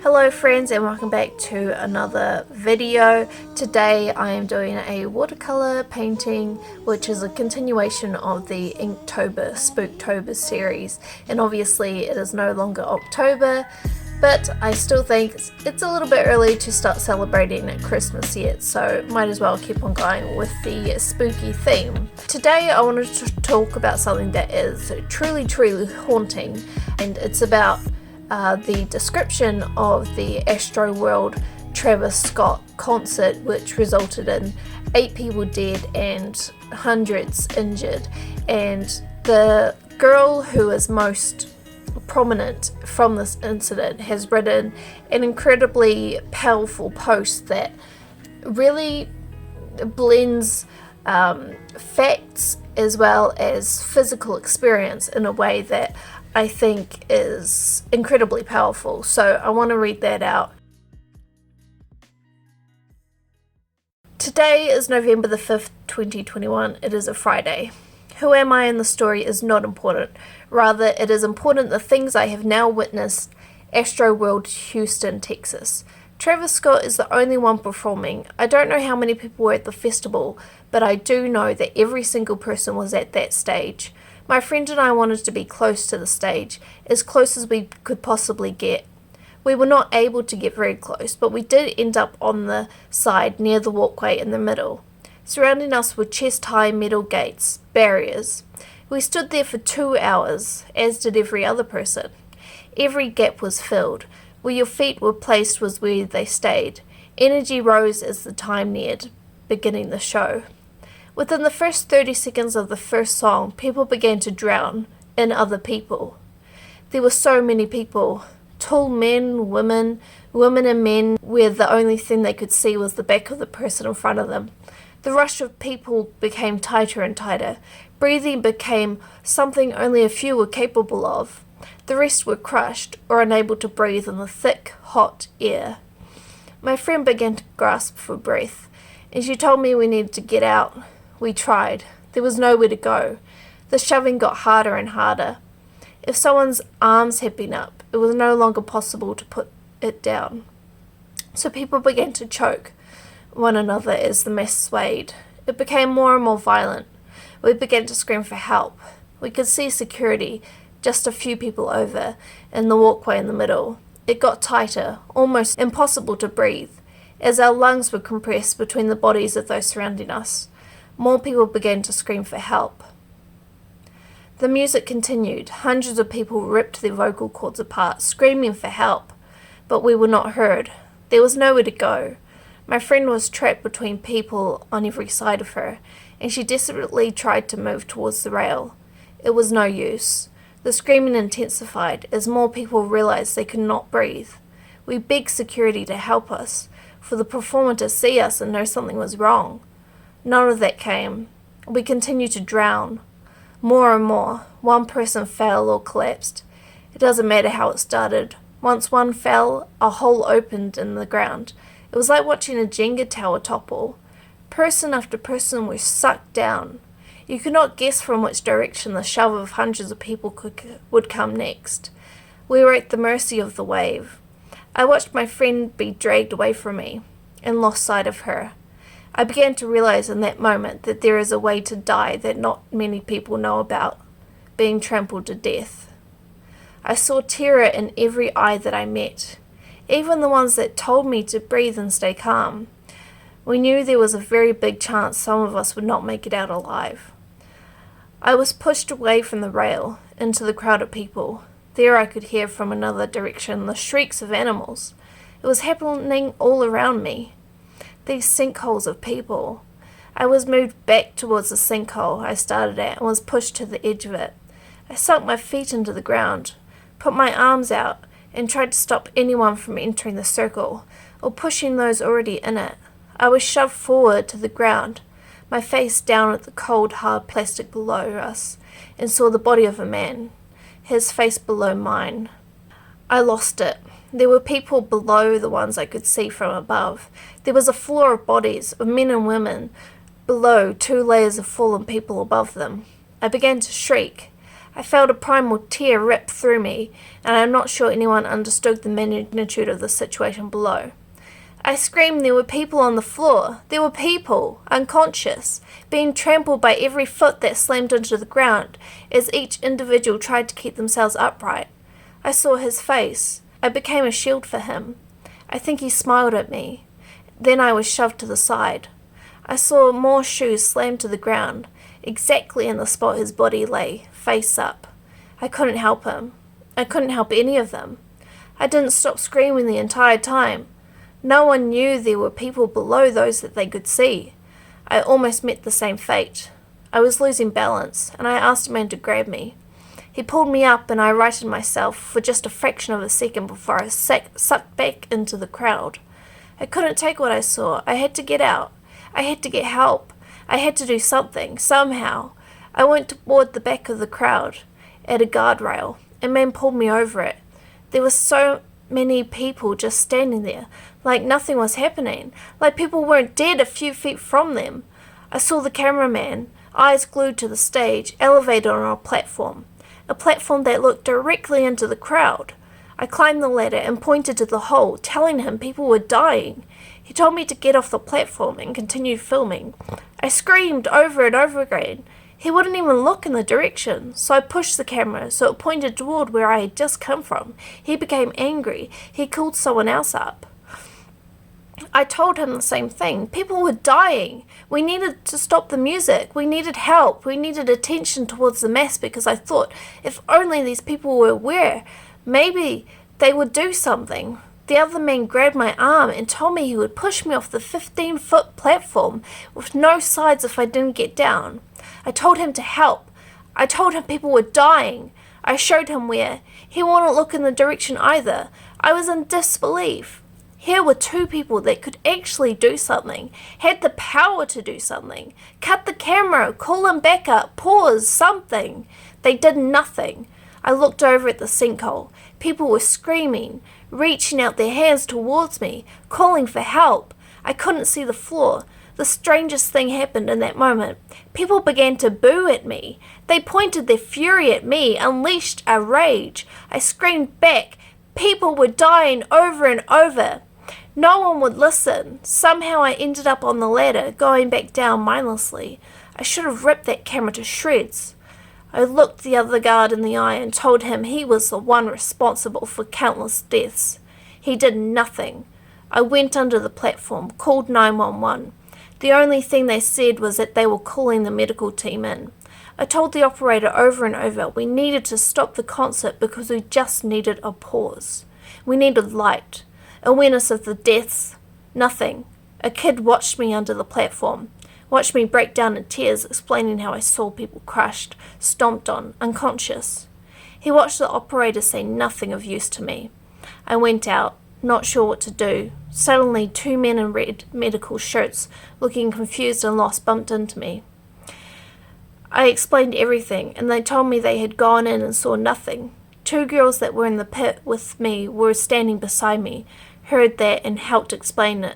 Hello friends, and welcome back to another video. Today I am doing a watercolor painting which is a continuation of the Inktober Spooktober series, and obviously it is no longer October, but I still think it's a little bit early to start celebrating Christmas yet, so might as well keep on going with the spooky theme. Today I wanted to talk about something that is truly haunting, and it's about the description of the Astroworld Travis Scott concert, which resulted in 8 people dead and hundreds injured. And the girl who is most prominent from this incident has written an incredibly powerful post that really blends facts as well as physical experience in a way that I think is incredibly powerful. So I want to read that out. Today is November the 5th, 2021. It is a Friday. Who am I in the story is not important. Rather, it is important the things I have now witnessed. Astroworld, Houston, Texas. Travis Scott is the only one performing. I don't know how many people were at the festival, but I do know that every single person was at that stage. My friend and I wanted to be close to the stage, as close as we could possibly get. We were not able to get very close, but we did end up on the side near the walkway in the middle. Surrounding us were chest-high metal gates, barriers. We stood there for 2 hours, as did every other person. Every gap was filled. Where your feet were placed was where they stayed. Energy rose as the time neared, beginning the show. Within the first 30 seconds of the first song, people began to drown in other people. There were so many people. Tall men, women and men, where the only thing they could see was the back of the person in front of them. The rush of people became tighter and tighter. Breathing became something only a few were capable of. The rest were crushed or unable to breathe in the thick, hot air. My friend began to grasp for breath, and she told me we needed to get out. We tried. There was nowhere to go. The shoving got harder and harder. If someone's arms had been up, it was no longer possible to put it down. So people began to choke one another as the mass swayed. It became more and more violent. We began to scream for help. We could see security, just a few people over, in the walkway in the middle. It got tighter, almost impossible to breathe, as our lungs were compressed between the bodies of those surrounding us. More people began to scream for help. The music continued. Hundreds of people ripped their vocal cords apart, screaming for help, but we were not heard. There was nowhere to go. My friend was trapped between people on every side of her, and she desperately tried to move towards the rail. It was no use. The screaming intensified as more people realized they could not breathe. We begged security to help us, for the performer to see us and know something was wrong. None of that came. We continued to drown. More and more. One person fell or collapsed. It doesn't matter how it started. Once one fell, a hole opened in the ground. It was like watching a Jenga tower topple. Person after person were sucked down. You could not guess from which direction the shove of hundreds of people would come next. We were at the mercy of the wave. I watched my friend be dragged away from me and lost sight of her. I began to realize in that moment that there is a way to die that not many people know about, being trampled to death. I saw terror in every eye that I met, even the ones that told me to breathe and stay calm. We knew there was a very big chance some of us would not make it out alive. I was pushed away from the rail into the crowd of people. There I could hear from another direction the shrieks of animals. It was happening all around me. These sinkholes of people. I was moved back towards the sinkhole I started at and was pushed to the edge of it. I sunk my feet into the ground, put my arms out, and tried to stop anyone from entering the circle or pushing those already in it. I was shoved forward to the ground, my face down at the cold, hard plastic below us, and saw the body of a man, his face below mine. I lost it. There were people below the ones I could see from above. There was a floor of bodies, of men and women, below 2 layers of fallen people above them. I began to shriek. I felt a primal tear rip through me, and I'm not sure anyone understood the magnitude of the situation below. I screamed. There were people on the floor. There were people, unconscious, being trampled by every foot that slammed into the ground as each individual tried to keep themselves upright. I saw his face. I became a shield for him. I think he smiled at me. Then I was shoved to the side. I saw more shoes slammed to the ground, exactly in the spot his body lay, face up. I couldn't help him. I couldn't help any of them. I didn't stop screaming the entire time. No one knew there were people below those that they could see. I almost met the same fate. I was losing balance, and I asked a man to grab me. He pulled me up, and I righted myself for just a fraction of a second before I sucked back into the crowd. I couldn't take what I saw. I had to get out. I had to get help. I had to do something, somehow. I went toward the back of the crowd, at a guardrail. A man pulled me over it. There were so many people just standing there, like nothing was happening, like people weren't dead a few feet from them. I saw the cameraman, eyes glued to the stage, elevated on a platform that looked directly into the crowd. I climbed the ladder and pointed to the hole, telling him people were dying. He told me to get off the platform and continued filming. I screamed over and over again. He wouldn't even look in the direction, so I pushed the camera so it pointed toward where I had just come from. He became angry. He called someone else up. I told him the same thing. People were dying. We needed to stop the music. We needed help. We needed attention towards the mess because I thought if only these people were aware, maybe they would do something. The other man grabbed my arm and told me he would push me off the 15-foot platform with no sides if I didn't get down. I told him to help. I told him people were dying. I showed him where. He wouldn't look in the direction either. I was in disbelief. Here were two people that could actually do something, had the power to do something. Cut the camera, call him back up, pause, something. They did nothing. I looked over at the sinkhole. People were screaming, reaching out their hands towards me, calling for help. I couldn't see the floor. The strangest thing happened in that moment. People began to boo at me. They pointed their fury at me, unleashed a rage. I screamed back. People were dying over and over. No one would listen. Somehow I ended up on the ladder, going back down mindlessly. I should have ripped that camera to shreds. I looked the other guard in the eye and told him he was the one responsible for countless deaths. He did nothing. I went under the platform, called 911. The only thing they said was that they were calling the medical team in. I told the operator over and over we needed to stop the concert because we just needed a pause. We needed light, awareness of the deaths. Nothing. A kid watched me under the platform, watched me break down in tears, explaining how I saw people crushed, stomped on, unconscious. He watched the operator say nothing of use to me. I went out, not sure what to do. Suddenly, two men in red medical shirts, looking confused and lost, bumped into me. I explained everything, and they told me they had gone in and saw nothing. Two girls that were in the pit with me were standing beside me, heard that and helped explain it,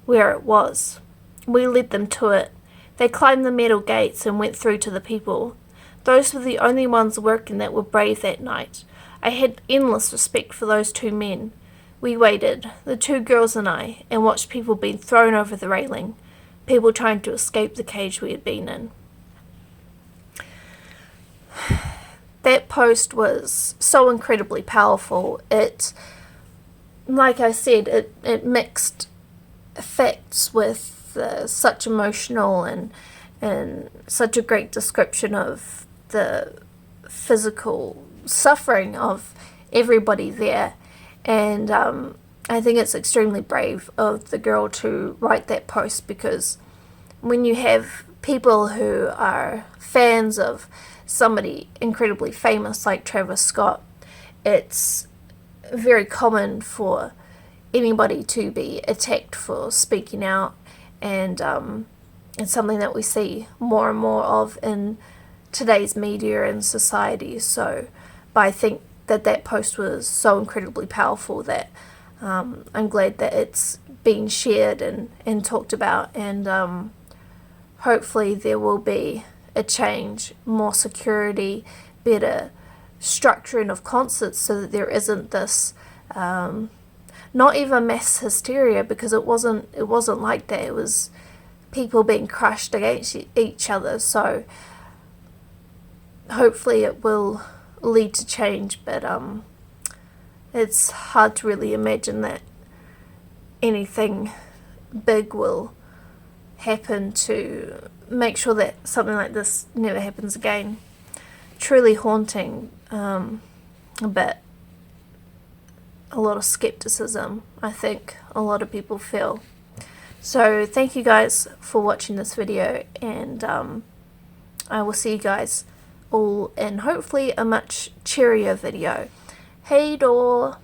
where it was. We led them to it. They climbed the metal gates and went through to the people. Those were the only ones working that were brave that night. I had endless respect for those two men. We waited, the two girls and I, and watched people being thrown over the railing, people trying to escape the cage we had been in. That post was so incredibly powerful. It, like I said, it mixed facts with such emotional and such a great description of the physical suffering of everybody there. And I think it's extremely brave of the girl to write that post, because when you have people who are fans of somebody incredibly famous like Travis Scott, it's very common for anybody to be attacked for speaking out, and it's something that we see more and more of in today's media and society. But I think that post was so incredibly powerful that I'm glad that it's being shared and talked about, and hopefully there will be a change, more security, better structuring of concerts so that there isn't this not even mass hysteria, because it wasn't like that. It was people being crushed against each other. So hopefully it will lead to change, but it's hard to really imagine that anything big will happen to make sure that something like this never happens again. Truly haunting, but a lot of skepticism, I think a lot of people feel. So thank you guys for watching this video, and I will see you guys all in hopefully a much cheerier video. Hey door!